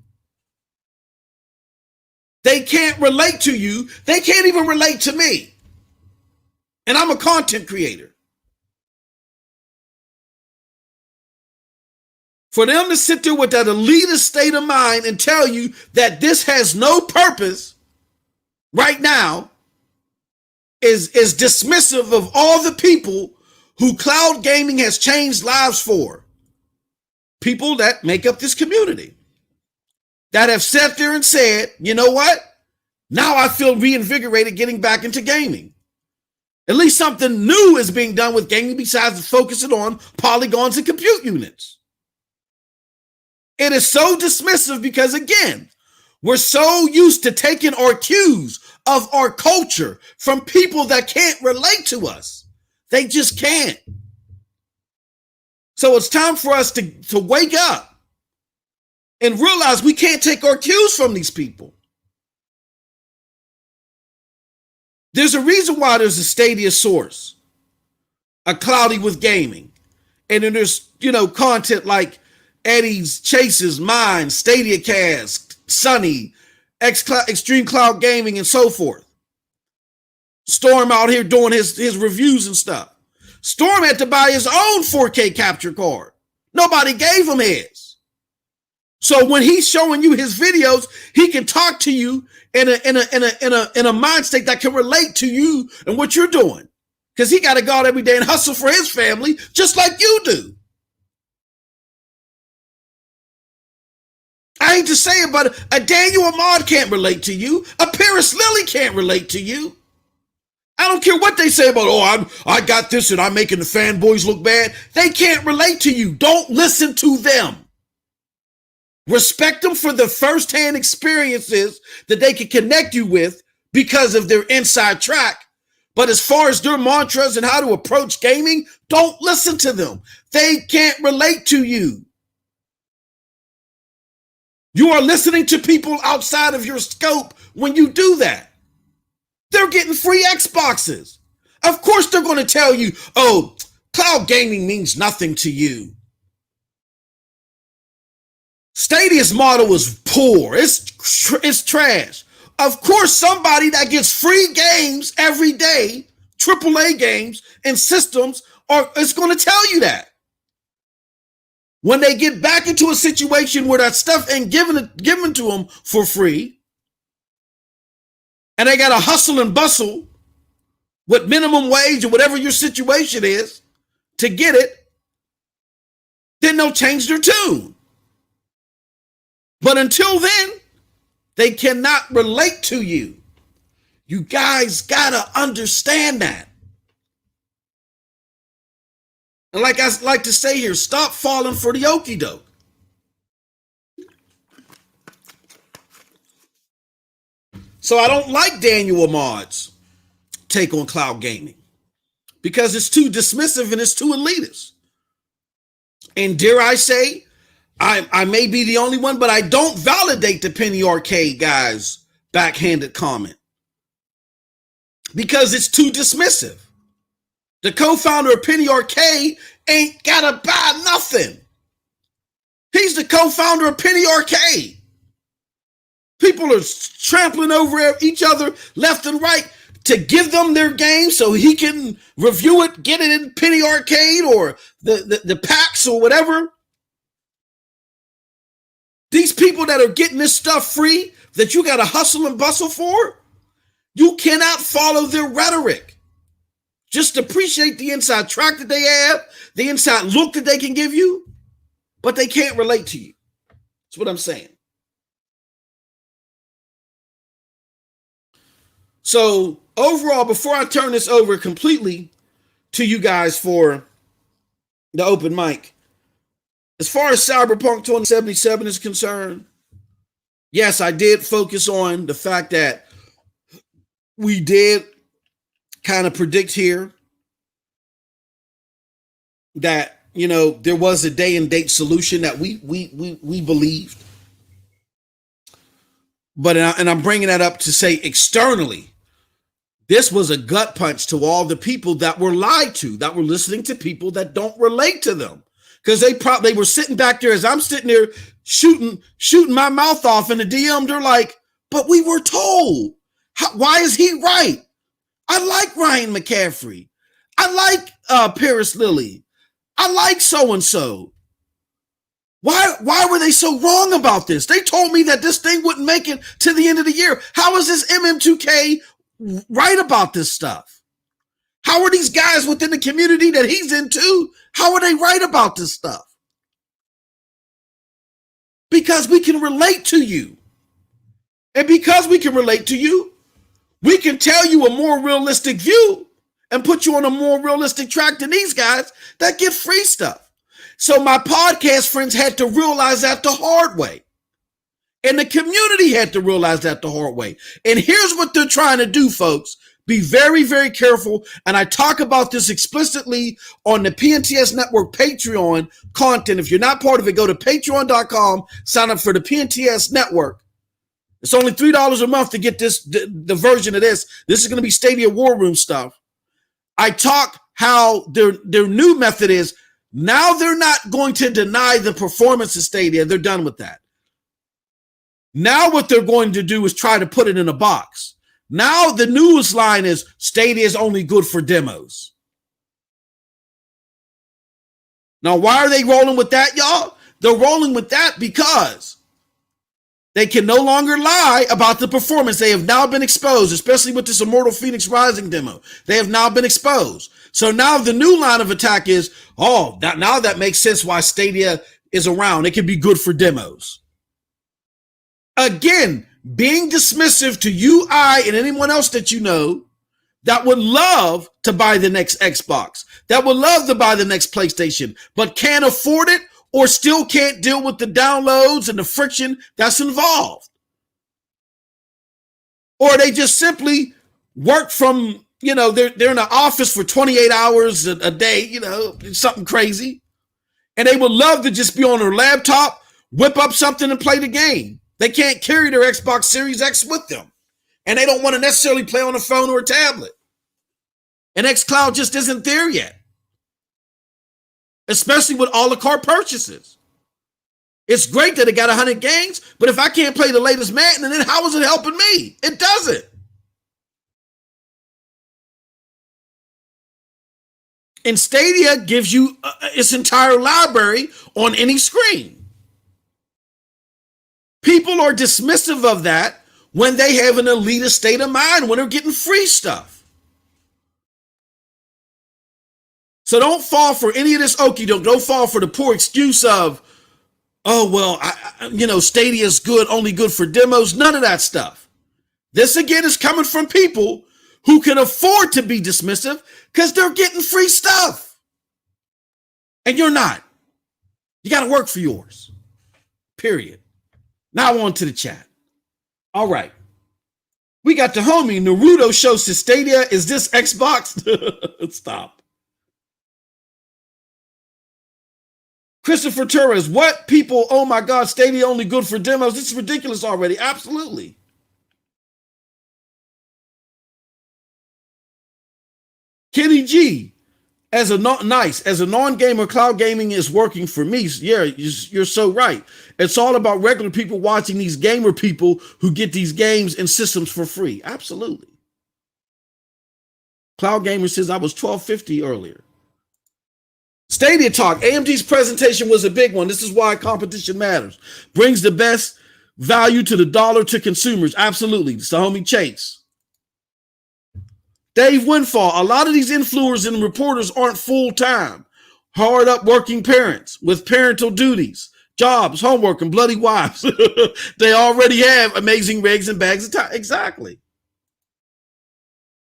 They can't relate to you. They can't even relate to me. And I'm a content creator. For them to sit there with that elitist state of mind and tell you that this has no purpose right now is dismissive of all the people who cloud gaming has changed lives for. People that make up this community. That have sat there and said, you know what? Now I feel reinvigorated getting back into gaming. At least something new is being done with gaming besides focusing on polygons and compute units. It is so dismissive because, again, we're so used to taking our cues of our culture from people that can't relate to us. They just can't. So it's time for us to wake up and realize we can't take our cues from these people. There's a reason why there's a Stadia source, a Cloudy with Gaming, and then there's, content like Eddie's, Chase's, mine, Stadia Cast, Sunny, Extreme Cloud Gaming, and so forth. Storm out here doing his reviews and stuff. Storm had to buy his own 4K capture card. Nobody gave him his. So when he's showing you his videos, he can talk to you in a mind state that can relate to you and what you're doing. Because he got to go out every day and hustle for his family, just like you do. I hate to say it, but a Daniel Ahmad can't relate to you. A Paris Lilly can't relate to you. I don't care what they say about, I got this and I'm making the fanboys look bad. They can't relate to you. Don't listen to them. Respect them for the firsthand experiences that they can connect you with because of their inside track. But as far as their mantras and how to approach gaming, don't listen to them. They can't relate to you. You are listening to people outside of your scope when you do that. They're getting free Xboxes. Of course they're going to tell you, cloud gaming means nothing to you. Stadia's model is poor. It's trash. Of course, somebody that gets free games every day, AAA games and systems, is going to tell you that. When they get back into a situation where that stuff ain't given to them for free, and they got to hustle and bustle with minimum wage or whatever your situation is to get it, then they'll change their tune. But until then, they cannot relate to you. You guys gotta understand that. And like I like to say here, stop falling for the okie doke. So I don't like Daniel Ahmad's take on cloud gaming because it's too dismissive and it's too elitist. And dare I say, I may be the only one, but I don't validate the Penny Arcade guy's backhanded comment because it's too dismissive. The co-founder of Penny Arcade ain't gotta buy nothing. He's the co-founder of Penny Arcade. People are trampling over each other left and right. to give them their game so he can review it, get it in Penny Arcade or the PAX or whatever. These people that are getting this stuff free that you got to hustle and bustle for, you cannot follow their rhetoric. Just appreciate the inside track that they have, the inside look that they can give you, but they can't relate to you. That's what I'm saying. So overall, before I turn this over completely to you guys for the open mic, as far as Cyberpunk 2077 is concerned, yes, I did focus on the fact that we did kind of predict here that, you know, there was a day and date solution that we believed. But, and I'm bringing that up to say externally, this was a gut punch to all the people that were lied to, that were listening to people that don't relate to them. Because they were sitting back there as I'm sitting there shooting my mouth off in the DM. They're like, but we were told. Why is he right? I like Ryan McCaffrey. I like Paris Lilly. I like so-and-so. Why were they so wrong about this? They told me that this thing wouldn't make it to the end of the year. How is this MM2K right about this stuff? How are these guys within the community that he's into? How are they right about this stuff? Because we can relate to you. And because we can relate to you, we can tell you a more realistic view and put you on a more realistic track than these guys that get free stuff. So my podcast friends had to realize that the hard way. And the community had to realize that the hard way. And here's what they're trying to do, folks. Be very, very careful. And I talk about this explicitly on the PNTS Network Patreon content. If you're not part of it, go to patreon.com, sign up for the PNTS Network. It's only $3 a month to get this, the version of this. This is going to be Stadia War Room stuff. I talk how their new method is now they're not going to deny the performance of Stadia. They're done with that. Now what they're going to do is try to put it in a box. Now the newest line is Stadia is only good for demos. Now, why are they rolling with that, y'all? They're rolling with that because they can no longer lie about the performance. They have now been exposed, especially with this Immortal Phoenix Rising demo. They have now been exposed. So now the new line of attack is, now that makes sense why Stadia is around. It can be good for demos. Again, being dismissive to you, I, and anyone else that you know that would love to buy the next Xbox, that would love to buy the next PlayStation, but can't afford it or still can't deal with the downloads and the friction that's involved. Or they just simply work from, they're in the office for 28 hours a day, something crazy. And they would love to just be on their laptop, whip up something and play the game. They can't carry their Xbox Series X with them. And they don't want to necessarily play on a phone or a tablet. And xCloud just isn't there yet. Especially with a la carte purchases. It's great that it got 100 games, but if I can't play the latest Madden, then how is it helping me? It doesn't. And Stadia gives you its entire library on any screen. People are dismissive of that when they have an elitist state of mind, when they're getting free stuff. So don't fall for any of this okie doke. Don't fall for the poor excuse of, Stadia is good, only good for demos. None of that stuff. This again is coming from people who can afford to be dismissive because they're getting free stuff. And you're not. You got to work for yours. Period. Now on to the chat. All right. We got the homie Naruto shows to Stadia. Is this Xbox? Stop. Christopher Torres, what people? Oh my God, Stadia only good for demos. This is ridiculous already. Absolutely. Kenny G, as a non-gamer, cloud gaming is working for me. Yeah, you're so right. It's all about regular people watching these gamer people who get these games and systems for free. Absolutely. Cloud Gamer says I was 1250 earlier. Stadia Talk. AMD's presentation was a big one. This is why competition matters. Brings the best value to the dollar to consumers. Absolutely. It's the homie Chase. Dave Windfall. A lot of these influencers and reporters aren't full-time. Hard up working parents with parental duties, jobs, homework, and bloody wives. They already have amazing rigs and bags of time. Exactly.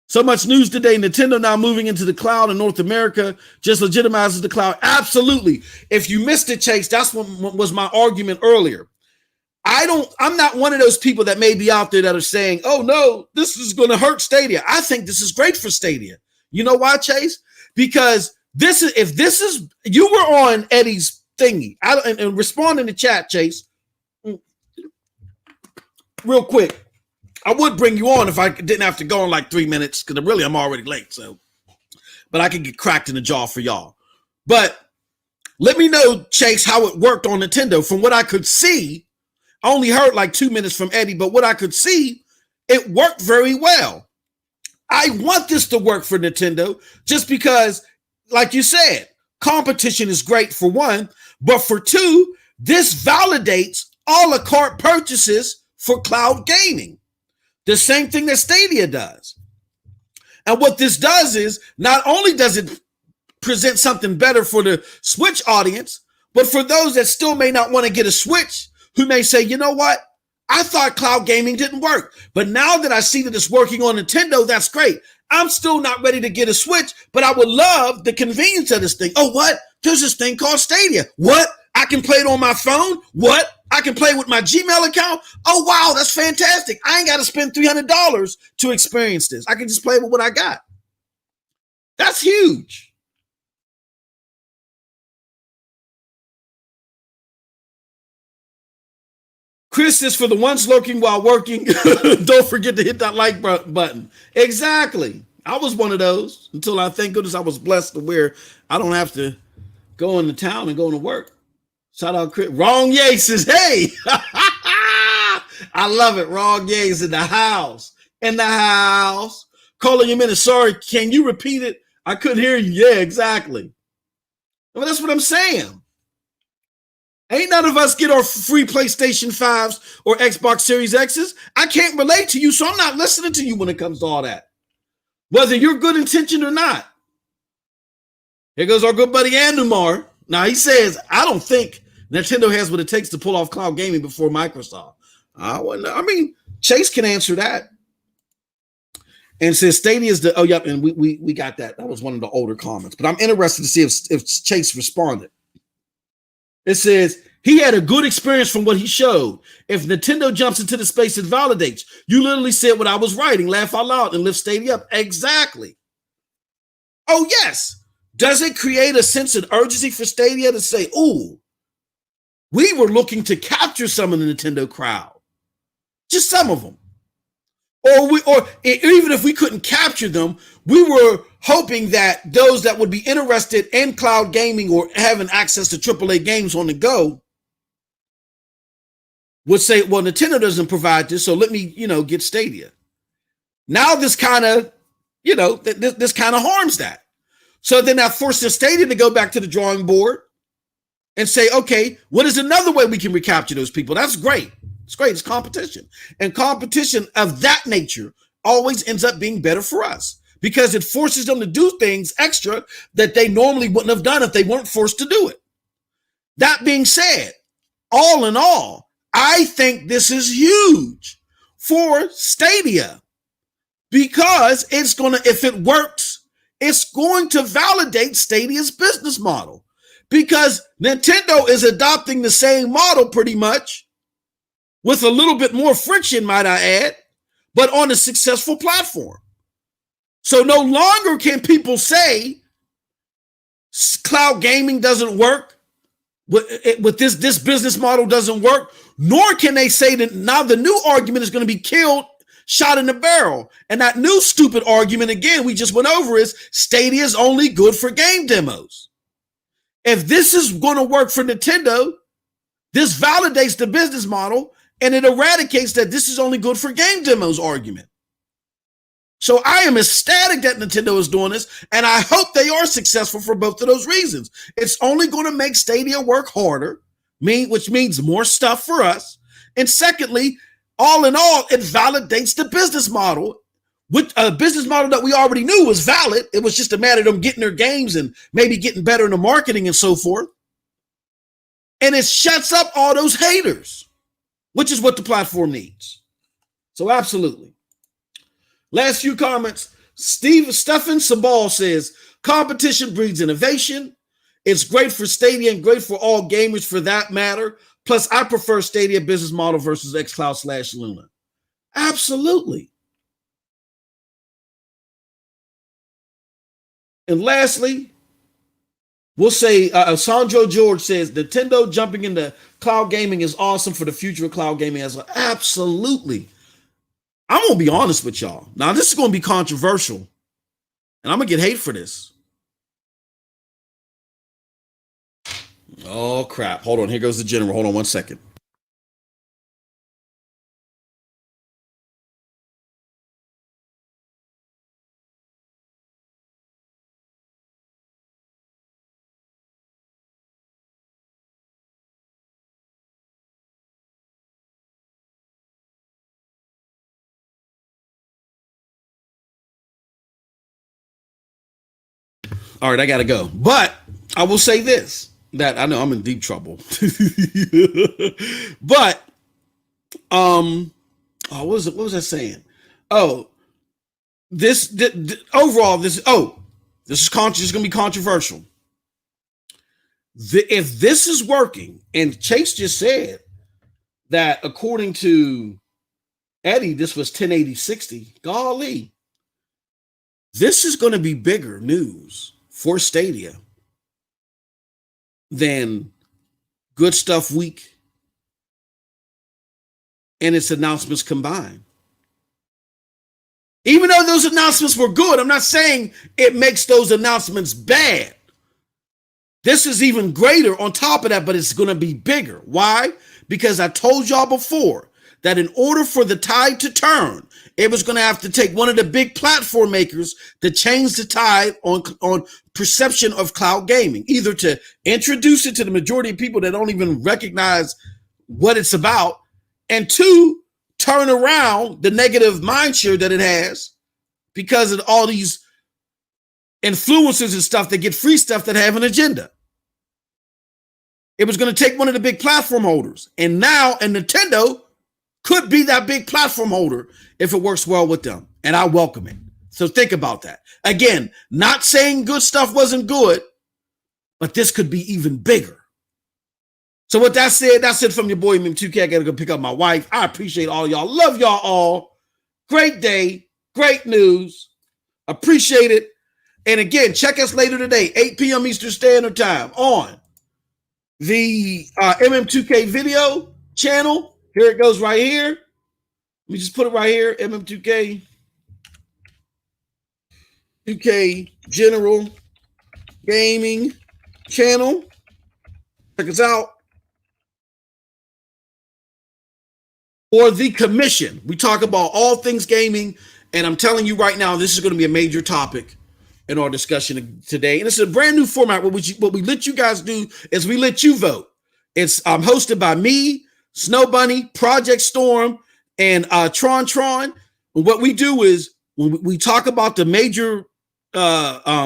So much news today. Nintendo now moving into the cloud in North America just legitimizes the cloud. Absolutely. If you missed it, Chase, that's what was my argument earlier. I'm not one of those people that may be out there that are saying, oh no, this is going to hurt Stadia. I think this is great for Stadia. You know why, Chase? Because you were on Eddie's thingy. And respond in the chat, Chase. Real quick. I would bring you on if I didn't have to go in like 3 minutes, because really I'm already late. So, but I could get cracked in the jaw for y'all. But let me know, Chase, how it worked on Nintendo. From what I could see, I only heard like 2 minutes from Eddie, but what I could see, it worked very well. I want this to work for Nintendo just because, like you said, competition is great for one, but for two, this validates a la carte purchases for cloud gaming. The same thing that Stadia does. And what this does is not only does it present something better for the Switch audience, but for those that still may not want to get a Switch, who may say, you know what? I thought cloud gaming didn't work. But now that I see that it's working on Nintendo, that's great. I'm still not ready to get a Switch, but I would love the convenience of this thing. Oh, what? There's this thing called Stadia. What? I can play it on my phone? What? I can play with my Gmail account? Oh, wow, that's fantastic. I ain't got to spend $300 to experience this. I can just play with what I got. That's huge. Chris says, for the ones lurking while working, don't forget to hit that like button. Exactly. I was one of those until I, thank goodness, I was blessed to where I don't have to go into town and go to work. Shout out Chris. Wrong Yay says, hey. I love it. Wrong Yay's in the house. In the house. Calling you minute. Sorry, can you repeat it? I couldn't hear you. Yeah, exactly. Well, that's what I'm saying. Ain't none of us get our free PlayStation 5s or Xbox Series X's. I can't relate to you, so I'm not listening to you when it comes to all that. Whether you're good intentioned or not. Here goes our good buddy Andumar. Now, he says, I don't think Nintendo has what it takes to pull off cloud gaming before Microsoft. I mean, Chase can answer that. And says Stadia is the, oh, yep, and we got that. That was one of the older comments. But I'm interested to see if Chase responded. It says, he had a good experience from what he showed. If Nintendo jumps into the space, it validates. You literally said what I was writing. Laugh out loud and lift Stadia up. Exactly. Oh, yes. Does it create a sense of urgency for Stadia to say, ooh, we were looking to capture some of the Nintendo crowd? Just some of them. Or even if we couldn't capture them, we were hoping that those that would be interested in cloud gaming or having access to AAA games on the go would say, well, Nintendo doesn't provide this, so let me, get Stadia. Now this kind of, this kind of harms that. So then that forces Stadia to go back to the drawing board and say, okay, what is another way we can recapture those people? That's great. It's great. It's competition. And competition of that nature always ends up being better for us because it forces them to do things extra that they normally wouldn't have done if they weren't forced to do it. That being said, all in all, I think this is huge for Stadia because it's going to, if it works, it's going to validate Stadia's business model because Nintendo is adopting the same model pretty much with a little bit more friction, might I add, but on a successful platform. So no longer can people say cloud gaming doesn't work, with this business model doesn't work, nor can they say that now the new argument is going to be killed, shot in the barrel. And that new stupid argument, again, we just went over is Stadia is only good for game demos. If this is going to work for Nintendo, this validates the business model and it eradicates that this is only good for game demos argument. So I am ecstatic that Nintendo is doing this, and I hope they are successful for both of those reasons. It's only going to make Stadia work harder, which means more stuff for us. And secondly, all in all, it validates the business model, which a business model that we already knew was valid. It was just a matter of them getting their games and maybe getting better in the marketing and so forth. And it shuts up all those haters, which is what the platform needs. So absolutely. Last few comments. Stefan Sabal says, competition breeds innovation. It's great for Stadia and great for all gamers for that matter. Plus, I prefer Stadia business model versus xCloud/Luna. Absolutely. And lastly, we'll say Sandro George says, Nintendo jumping into cloud gaming is awesome for the future of cloud gaming as well. Absolutely. I'm going to be honest with y'all. Now, this is going to be controversial, and I'm going to get hate for this. Oh, crap. Hold on. Here goes the general. Hold on 1 second. All right, I got to go. But I will say this, that I know I'm in deep trouble. But, what was I saying? Oh, overall, this is going to be controversial. If this is working, and Chase just said that according to Eddie, this was 1080/60, golly, this is going to be bigger news for Stadia than Good Stuff Week and its announcements combined. Even though those announcements were good, I'm not saying it makes those announcements bad. This is even greater on top of that, but it's going to be bigger. Why? Because I told y'all before that in order for the tide to turn, it was going to have to take one of the big platform makers to change the tide on perception of cloud gaming, either to introduce it to the majority of people that don't even recognize what it's about, and two, turn around the negative mindshare that it has because of all these influencers and stuff that get free stuff that have an agenda. It was going to take one of the big platform holders, and Nintendo could be that big platform holder if it works well with them, and I welcome it. So think about that. Again, not saying Good Stuff wasn't good, but this could be even bigger. So with that said, that's it from your boy MM2K. I got to go pick up my wife. I appreciate all y'all. Love y'all all. Great day. Great news. Appreciate it. And again, check us later today, 8 p.m. Eastern Standard Time on the MM2K video channel. Here it goes right here. Let me just put it right here. MM2K. 2K General Gaming channel. Check us out. For the commission, we talk about all things gaming. And I'm telling you right now, this is going to be a major topic in our discussion today. And it's a brand new format. What we let you guys do is we let you vote. It's hosted by me, Snow Bunny, Project Storm, and Tron. And what we do is when we talk about the major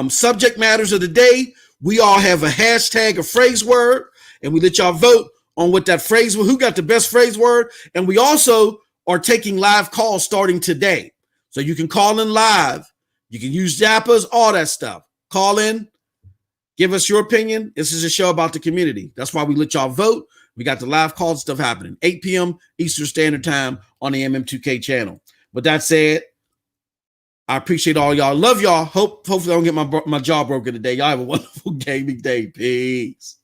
subject matters of the day, we all have a hashtag, a phrase word, and we let y'all vote on what that phrase, who got the best phrase word. And we also are taking live calls starting today. So you can call in live. You can use Zappas, all that stuff. Call in, give us your opinion. This is a show about the community. That's why we let y'all vote. We got the live call stuff happening, 8 p.m. Eastern Standard Time on the MM2K channel. With that said, I appreciate all y'all. Love y'all. Hopefully I don't get my jaw broken today. Y'all have a wonderful gaming day. Peace.